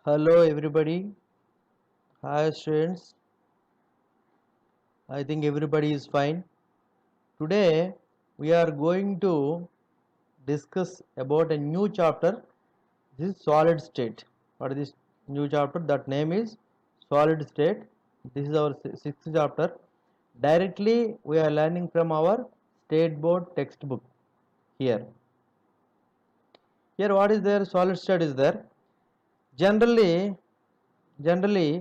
Hello everybody. Hi students. I think everybody is fine. Today we are going to discuss about a new chapter. This is solid state. What is this new chapter? That name is solid state. This is our sixth chapter. Directly we are learning from our state board textbook here. Here what is there? Solid state is there. Generally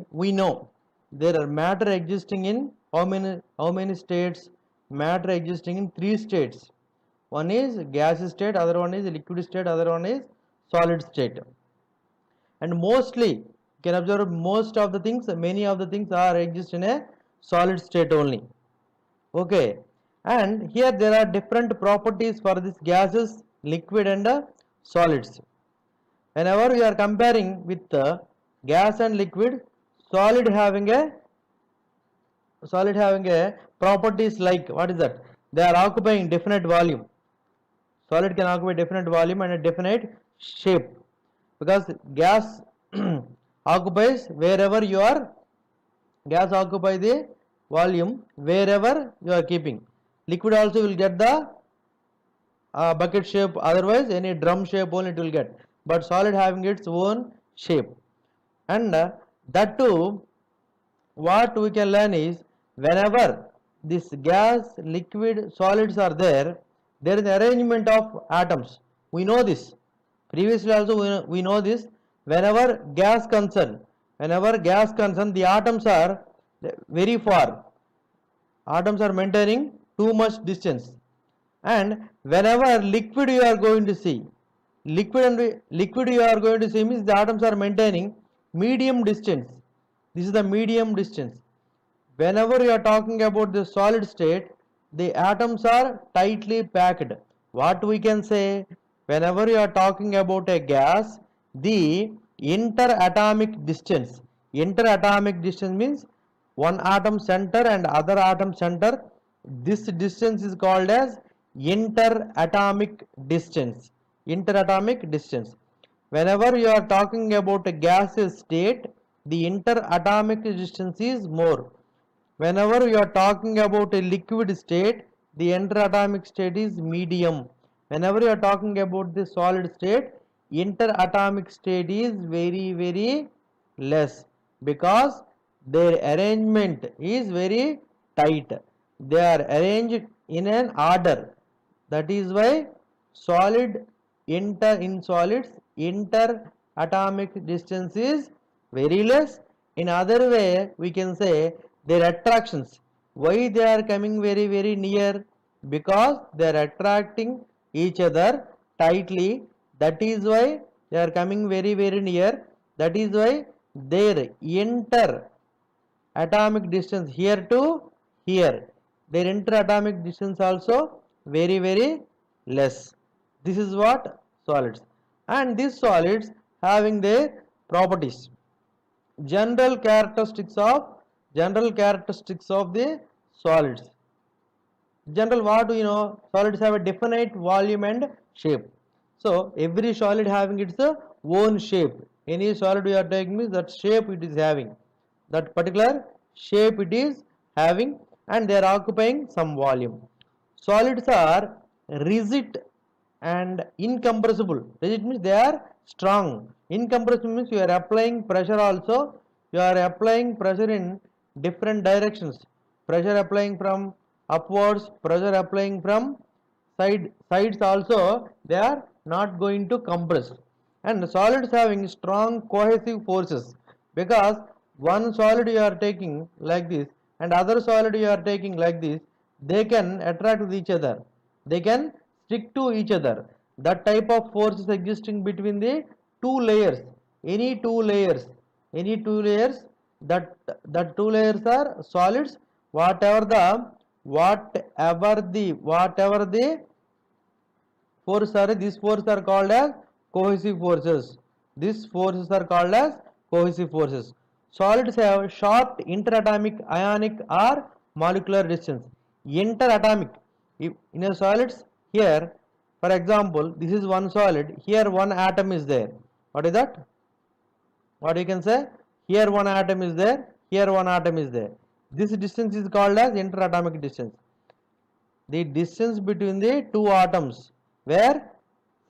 we know there are matter existing in how many states? Matter existing in three states. One is gas state, other one is liquid state, other one is solid state. And mostly you can observe most of the things, many of the things are exist in a solid state only. Okay, and here there are different properties for these gases, liquid and solids. Whenever we are comparing with gas and liquid, solid having a properties like, what is that? They are occupying definite volume. Solid can occupy definite volume and a definite shape, because gas occupies wherever you are. Gas occupy the volume wherever you are keeping. Liquid also will get the bucket shape, otherwise any drum shape only it will get, but solid having its own shape. And that too, what we can learn is, whenever this gas, liquid, solids are there, there is arrangement of atoms. We know this. Previously also we know this. Whenever gas concern, the atoms are very far. Atoms are maintaining too much distance. And whenever liquid you are going to see, liquid you are going to see means the atoms are maintaining medium distance. This is the medium distance. Whenever you are talking about the solid state, the atoms are tightly packed. What we can say, whenever you are talking about a gas, the interatomic distance means one atom center and other atom center. This distance is called as interatomic distance. Whenever you are talking about a gaseous state, the interatomic distance is more. Whenever you are talking about a liquid state, the interatomic state is medium. Whenever you are talking about the solid state, interatomic state is very less, because their arrangement is very tight. They are arranged in an order. That is why solid in solids interatomic distance is very less. In other way we can say their attractions. Why they are coming very near? Because they are attracting each other tightly. That is why they are coming very near. That is why their interatomic distance here to here, their interatomic distance also very less. This is what solids. And these solids having their properties. General characteristics of the solids. General, what do you know? Solids have a definite volume and shape. So every solid having its own shape. Any solid we are taking means that shape it is having. That particular shape it is having, and they are occupying some volume. Solids are rigid and incompressible. Rigid means they are strong. Incompressible means you are applying pressure also. You are applying pressure in different directions. Pressure applying from upwards, pressure applying from sides also, they are not going to compress. And solids having strong cohesive forces, because one solid you are taking like this and other solid you are taking like this, they can attract with each other, they can stick to each other. That type of force is existing between the two layers. Any two layers that two layers are solids. Whatever the forces are, these forces are called as cohesive forces. These forces are called as cohesive forces. Solids have short interatomic, ionic or molecular distance. Interatomic. In a solids, here for example, this is one solid, here one atom is there. What is that? What you can say? Here one atom is there, here one atom is there. This distance is called as interatomic distance. The distance between the two atoms, where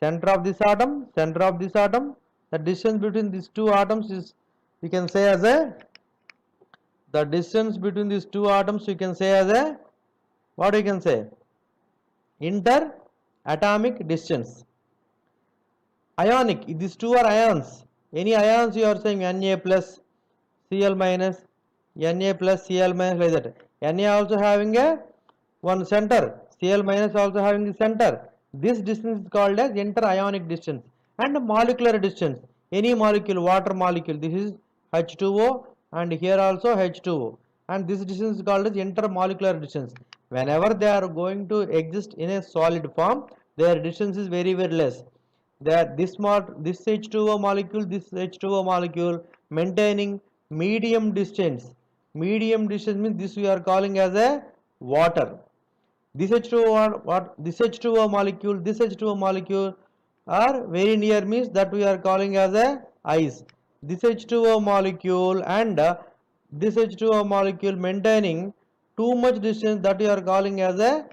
center of this atom, the distance between these two atoms is, you can say as a, the distance between these two atoms you can say as a, what you can say? Interatomic distance. Ionic, these two are ions. Any ions you are saying Na plus, Cl minus, Na plus, Cl minus, like that. Na also having a one center, Cl minus also having the center. This distance is called as interionic distance. And molecular distance, any molecule, water molecule, this is H2O and here also H2O, and this distance is called as intermolecular distance. Whenever they are going to exist in a solid form, their distance is very less. That this H2O molecule maintaining medium distance. Medium distance means this we are calling as a water. This H2O molecule are very near, means that we are calling as a ice. This H2O molecule and this H2O molecule maintaining too much distance, that we are calling as a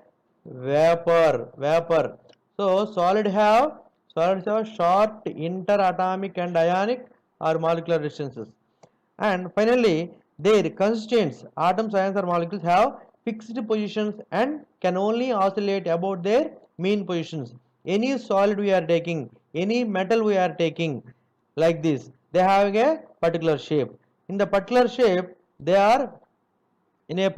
vapor. So solids have short interatomic and ionic or molecular distances. And finally, their constituents, atoms, ions or molecules, have fixed positions and can only oscillate about their mean positions. Any solid we are taking, any metal we are taking, like this, they have a particular shape. In the particular shape, they are in that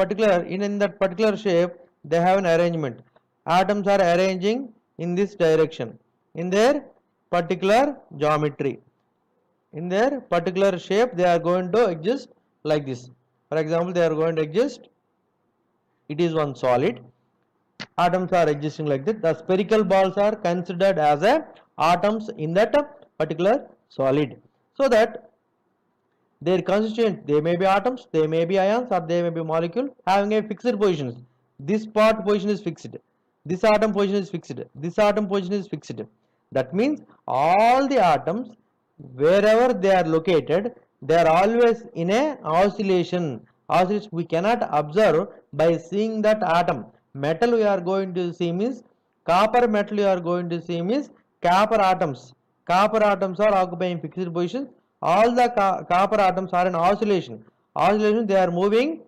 particular shape, they have an arrangement. Atoms are arranging in this direction, in their particular geometry, in their particular shape, they are going to exist like this. For example, they are going to exist, it is one solid, atoms are existing like this. The spherical balls are considered as a atoms in that particular solid. So that their constituents, they may be atoms, they may be ions, or they may be molecule having a fixed positions. This part position is fixed, this atom position is fixed, this atom position is fixed. That means all the atoms, wherever they are located, they are always in a oscillation. Oscillation we cannot observe by seeing that atom. Metal we are going to see means copper, metal you are going to see means copper atoms. Copper atoms are occupying fixed positions. All the copper atoms are in oscillation. Oscillation, they are moving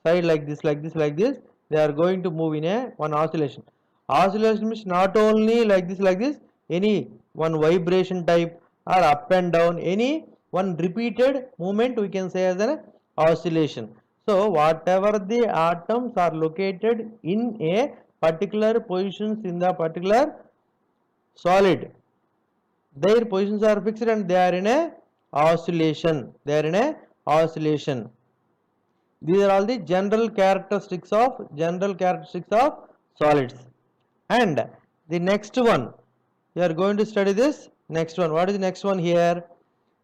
side like this. They are going to move in a one oscillation. Oscillation means not only like this, any one vibration type or up and down, any one repeated movement we can say as an oscillation. So whatever the atoms are located in a particular positions in the particular solid, their positions are fixed and they are in a oscillation. These are all the general characteristics of solids. And the next one, we are going to study this next one. What is the next one here?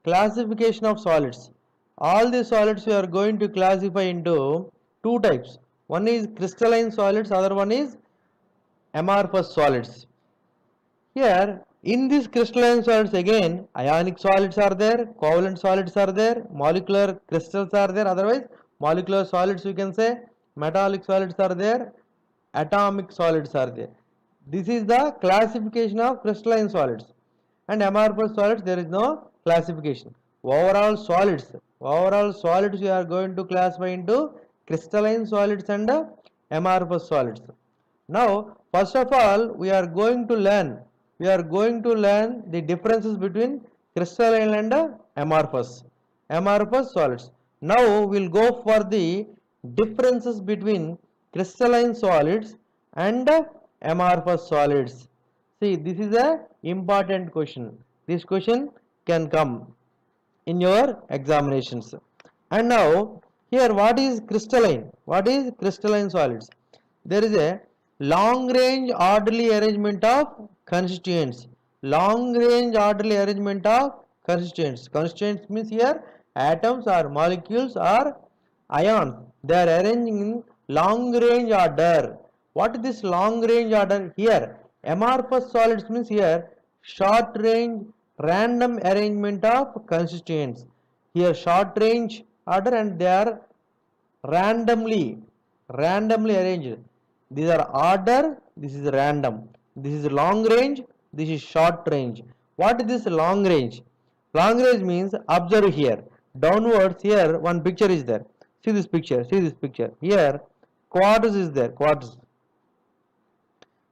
Classification of solids. All the solids we are going to classify into two types. One is crystalline solids, other one is amorphous solids. Here in these crystalline solids, again ionic solids are there, covalent solids are there, molecular crystals are there, otherwise molecular solids you can say, metallic solids are there, atomic solids are there. This is the classification of crystalline solids. And amorphous solids, there is no classification. Overall solids we are going to classify into crystalline solids and amorphous solids. Now first of all we are going to learn the differences between crystalline and amorphous solids. Now we will go for the differences between crystalline solids and amorphous solids. See, this is a important question. This question can come in your examinations. And now here, what is crystalline? What is crystalline solids? There is a long range orderly arrangement of constituents. Long range orderly arrangement of constituents. Constituents means here atoms or molecules or ions. They are arranging in long range order. What is this long range order? Here amorphous solids means here short range random arrangement of constituents. here short range order, and they are randomly arranged. These are order, this is random. This is long range, this is short range. What is this long range? Long range means observe here. Downwards here one picture is there. See this picture, see this picture. Here quarters is there, quarters.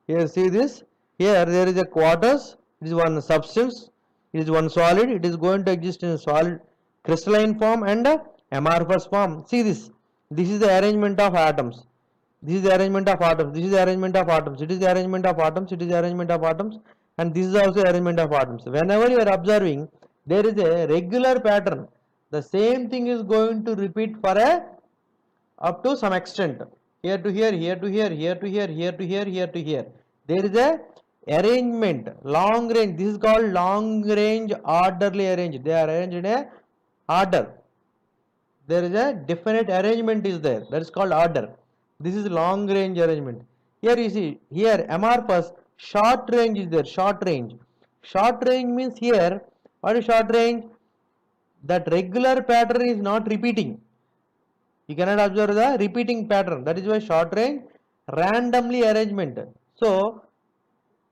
Here see this. Here there is a quarters. It is one substance. It is one solid. It is going to exist in a solid crystalline form and amorphous form. See this. This is the arrangement of atoms. This is the arrangement of atoms. This is the arrangement of atoms. It is the arrangement of atoms. It is the arrangement of atoms. And this is also arrangement of atoms. Whenever you are observing, there is a regular pattern. The same thing is going to repeat for a up to some extent. Here to here, here to here, here to here, here to here, here to here. There is a arrangement, long range. This is called long range orderly arranged. They are arranged in a order. There is a definite arrangement is there. That is called order. This is long range arrangement. Here you see, here amorphous short range is there. Short range. Short range means here, what is short range? That regular pattern is not repeating. You cannot observe the repeating pattern. That is why short range randomly arrangement. So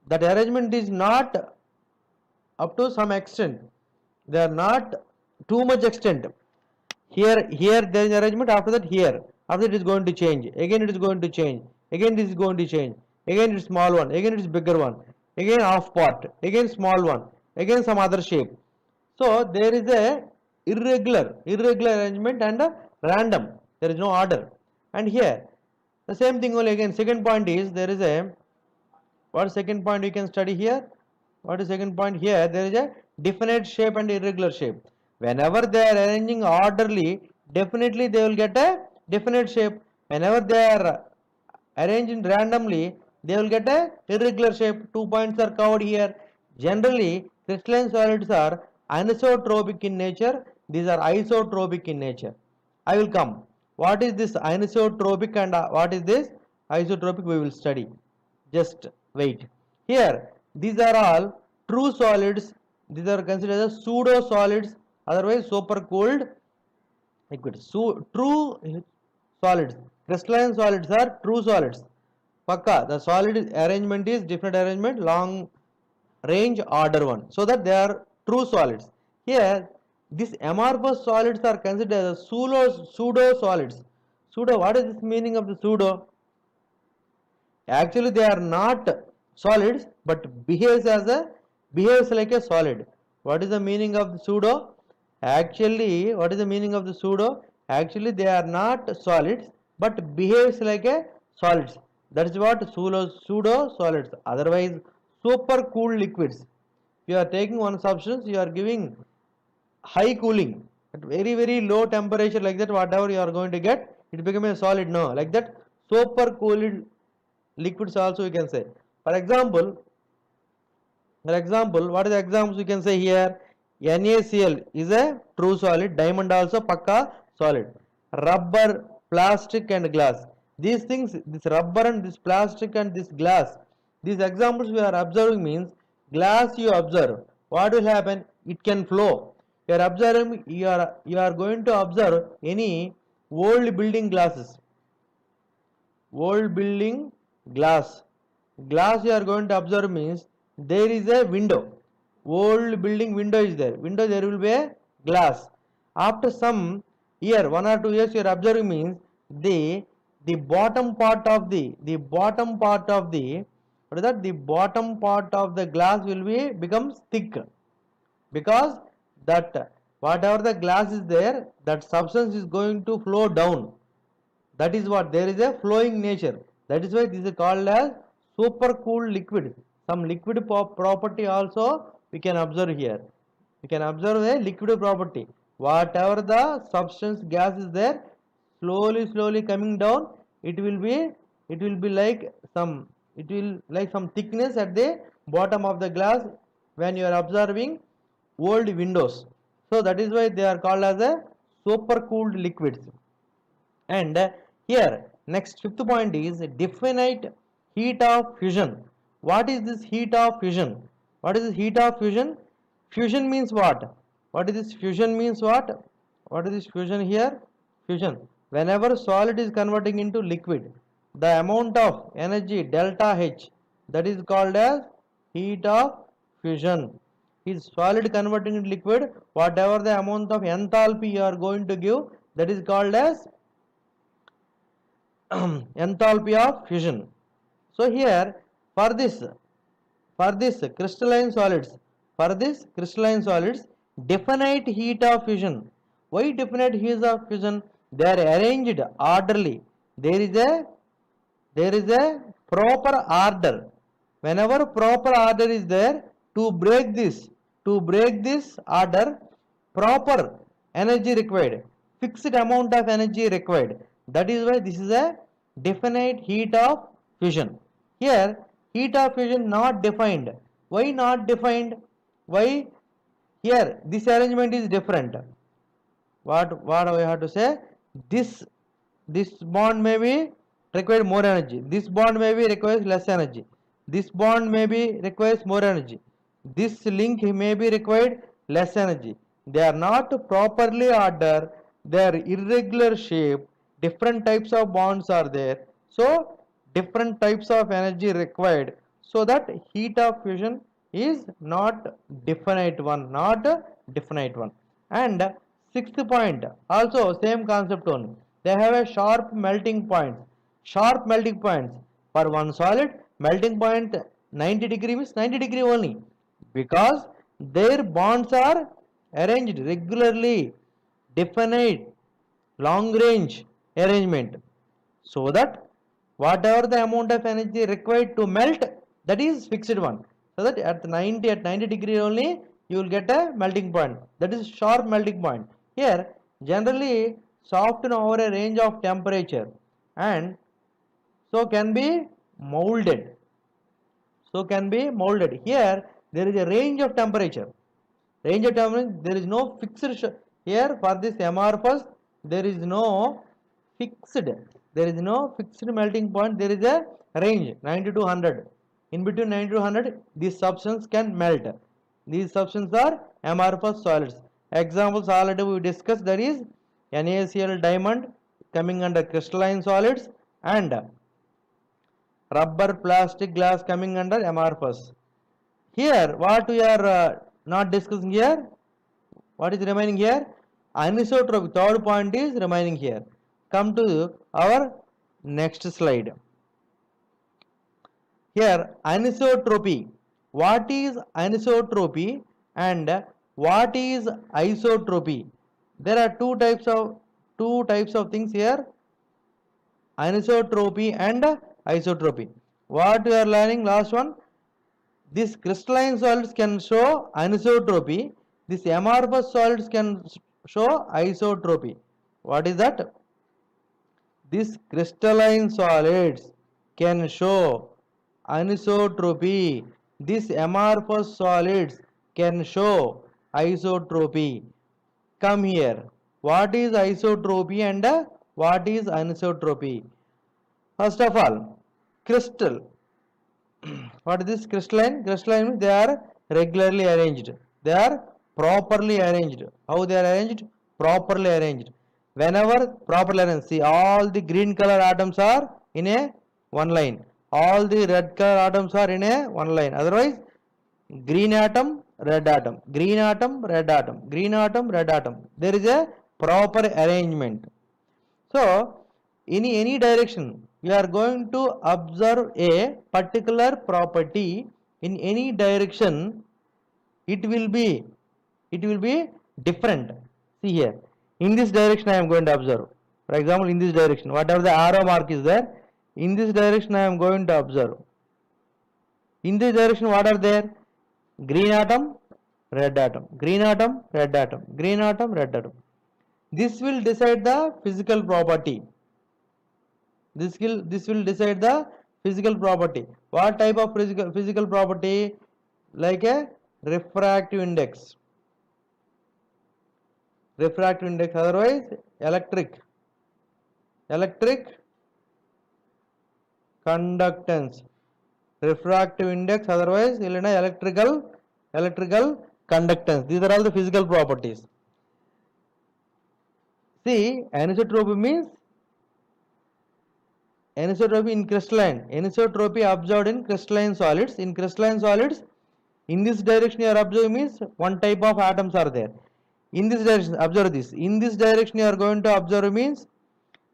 that arrangement is not up to some extent. They are not too much extent. Here there is arrangement. After that here. After that it is going to change. Again it is going to change. Again this is going to change. Again it is small one. Again it is bigger one. Again half part. Again small one. Again some other shape. So there is a irregular arrangement and a random. There is no order. And here the same thing only again. Second point is there is a, what second point you can study here? What is second point here? There is a definite shape and irregular shape. Whenever they are arranging orderly, definitely they will get a definite shape. Whenever they are arranging randomly, they will get a irregular shape. 2 points are covered here. Generally, crystalline solids are anisotropic in nature. These are isotropic in nature. I will come. What is this anisotropic and what is this isotropic? We will study. Just wait. Here, these are all true solids. These are considered as pseudo solids, otherwise supercooled liquids. So, true solids. Crystalline solids are true solids. Pakka. The solid arrangement is different arrangement, long range order one. So that they are true solids. Here, these amorphous solids are considered as pseudo solids. Pseudo, what is this meaning of the pseudo? Actually, they are not solids, but behaves like a solid. What is the meaning of the pseudo? Actually, what is the meaning of the pseudo? Actually, they are not solids, but behaves like a solids. That is what pseudo solids. Otherwise, super cool liquids. If you are taking one substance, you are giving high cooling at very low temperature, like that, whatever you are going to get, it becomes a solid. No, like that, super cooled liquids also you can say. For example, what are the examples you can say here? NaCl is a true solid. Diamond also pakka solid. Rubber, plastic and glass. These things, this rubber and this plastic and this glass, these examples we are observing means glass you observe. What will happen? It can flow. You are observing. You are going to observe any old building glasses. Old building glass. Glass you are going to observe means there is a window. Old building window is there. Window there will be a glass. After some year, 1 or 2 years, you are observing means the bottom part of the bottom part of the glass will be becomes thick, because that whatever the glass is there, that substance is going to flow down. That is what, there is a flowing nature. That is why this is called as super cool liquid. Some liquid property also we can observe here. We can observe a liquid property. Whatever the substance gas is there, slowly coming down, it will be like some thickness at the bottom of the glass when you are observing old windows. So that is why they are called as a super cooled liquids. And here next fifth point is definite heat of fusion. What is this heat of fusion? What is this heat of fusion? Fusion means what? What is this fusion means what? what is this fusion here? Fusion. Whenever solid is converting into liquid, the amount of energy delta H, that is called as heat of fusion. Is solid converting into liquid, whatever the amount of enthalpy you are going to give, that is called as enthalpy of fusion. So here for this crystalline solids, definite heat of fusion. Why definite heat of fusion? They are arranged orderly. There is a proper order. Whenever proper order is there, to break this order, proper energy required, fixed amount of energy required. That is why this is a definite heat of fusion. Here heat of fusion not defined. Why not defined? Why? Here this arrangement is different. What I have to say? This this bond may be require more energy. This bond may be requires less energy. This bond may be requires more energy. This link may be required less energy. They are not properly ordered. They are irregular shape. Different types of bonds are there. So different types of energy required. So that heat of fusion is not definite one. And sixth point, also same concept only. They have a sharp melting point. Sharp melting points. For one solid, melting point 90 degree means 90 degree only. Because their bonds are arranged regularly, definite, long range arrangement. So that whatever the amount of energy required to melt, that is fixed one. So that at 90 degree only you will get a melting point. That is sharp melting point. Here generally soften over a range of temperature and so can be molded. Here there is a range of temperature. There is no fixed here for this amorphous. There is no fixed. Melting point. There is a range 90 to 100. In between 90 to 100, these substances can melt. These substances are amorphous solids. Examples already we discussed, that is NaCl diamond coming under crystalline solids and rubber, plastic, glass coming under amorphous. Here what we are not discussing here, what is remaining here? Anisotropy, third point is remaining here. Come to our next slide. Here anisotropy. What is anisotropy and what is isotropy? There are two types of things here, anisotropy and isotropy. What we are learning last one, this crystalline solids can show anisotropy, this amorphous solids can show isotropy. What is that? This crystalline solids can show anisotropy, this amorphous solids can show isotropy. Come here, what is isotropy and what is anisotropy? First of all, crystal. What is this crystalline? Crystalline means they are regularly arranged. They are properly arranged. How they are arranged? Properly arranged. Whenever properly arranged, see all the green color atoms are in a one line. All the red color atoms are in a one line. Otherwise, green atom, red atom, green atom, red atom, green atom, red atom. There is a proper arrangement. So, in any direction, we are going to observe a particular property in any direction. It will be different. See here, in this direction I am going to observe. For example, in this direction, whatever the arrow mark is there, in this direction I am going to observe. In this direction, what are there? Green atom, red atom, green atom, red atom, green atom, red atom. This will decide the physical property. This will decide the physical property. What type of physical property? Like a refractive index. Otherwise electric conductance. Refractive index, otherwise electrical conductance. These are all the physical properties. See, anisotropy means anisotropy in crystalline. Anisotropy observed in crystalline solids. In crystalline solids, in this direction you are observing means one type of atoms are there. In this direction, observe this. In this direction you are going to observe means,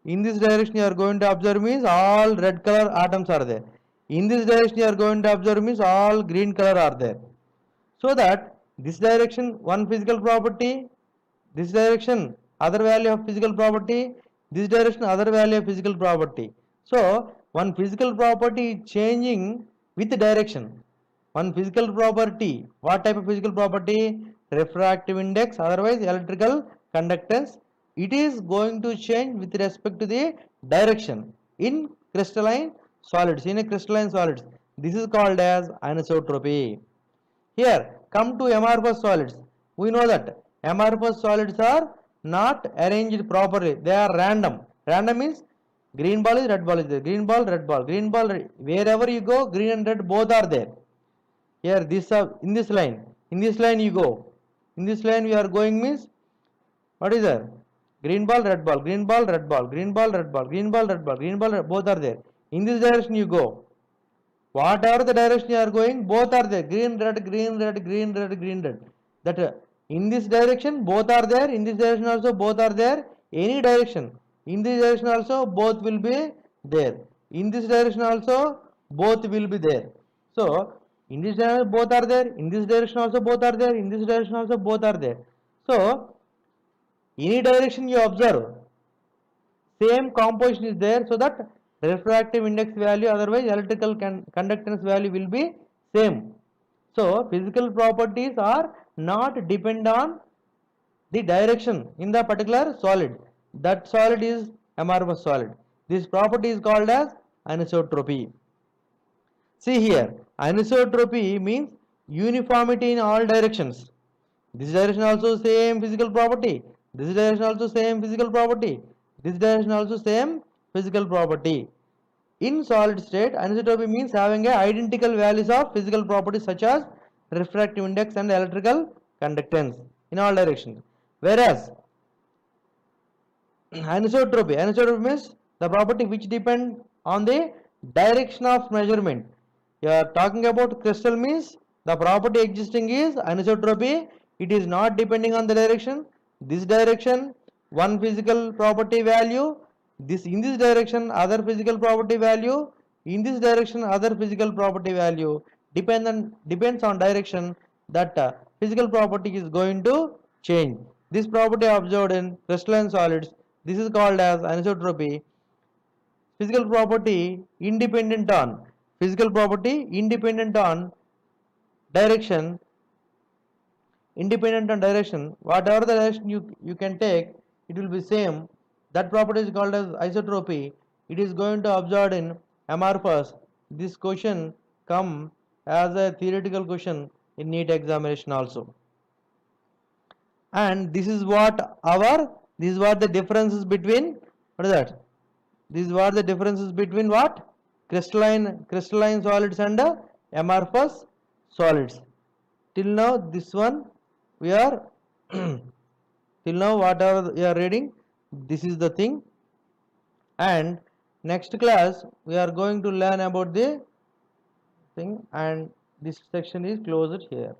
in this direction you are going to observe means all red color atoms are there. In this direction you are going to observe means all green color are there. So that this direction one physical property, this direction other value of physical property, this direction other value of physical property. So one physical property is changing with direction. One physical property, what type of physical property? Refractive index, otherwise electrical conductance. It is going to change with respect to the direction in crystalline solids. In a crystalline solids, this is called as anisotropy. Here, come to amorphous solids. We know that amorphous solids are not arranged properly. They are random. Random means green ball is red ball is there. Green ball, red ball. Green ball, wherever you go, green and red both are there. Here, this in this line. In this line you go. In this line we are going means, what is there? Green ball, red ball. Green ball, red ball. Green ball, red ball. Green ball, red ball. Green ball, both are there. In this direction you go. Whatever the direction you are going, both are there. Green, red, green, red, green, red, green, red. That in this direction, both are there. In this direction also, both are there. Any direction. In this direction also, both will be there. In this direction also, both will be there. So, in this direction, both are there. In this direction also, both are there. In this direction also, both are there. So, any direction you observe, same composition is there, so that refractive index value, otherwise electrical conductance value will be same. So physical properties are not depend on the direction in the particular solid. That solid is amorphous solid. This property is called as anisotropy. See here, anisotropy means uniformity in all directions. This direction also same physical property. This direction also same physical property. This direction also same physical property. In solid state, anisotropy means having a identical values of physical properties such as refractive index and electrical conductance in all directions. Whereas anisotropy means the property which depend on the direction of measurement. You are talking about crystal means the property existing is anisotropy. It is not depending on the direction. This direction one physical property value, this in this direction other physical property value, in this direction other physical property value, depends on direction, that physical property is going to change. This property observed in crystalline solids, this is called as anisotropy. Physical property independent on direction, whatever the direction you can take, it will be same. That property is called as isotropy. It is going to observed in amorphous. This question come as a theoretical question in NEET examination also. And this is what the differences between, what is that? These were the differences between what? Crystalline solids and amorphous solids. Till now this one we are till now whatever we are reading, this is the thing. And next class we are going to learn about the thing, and this section is closed here.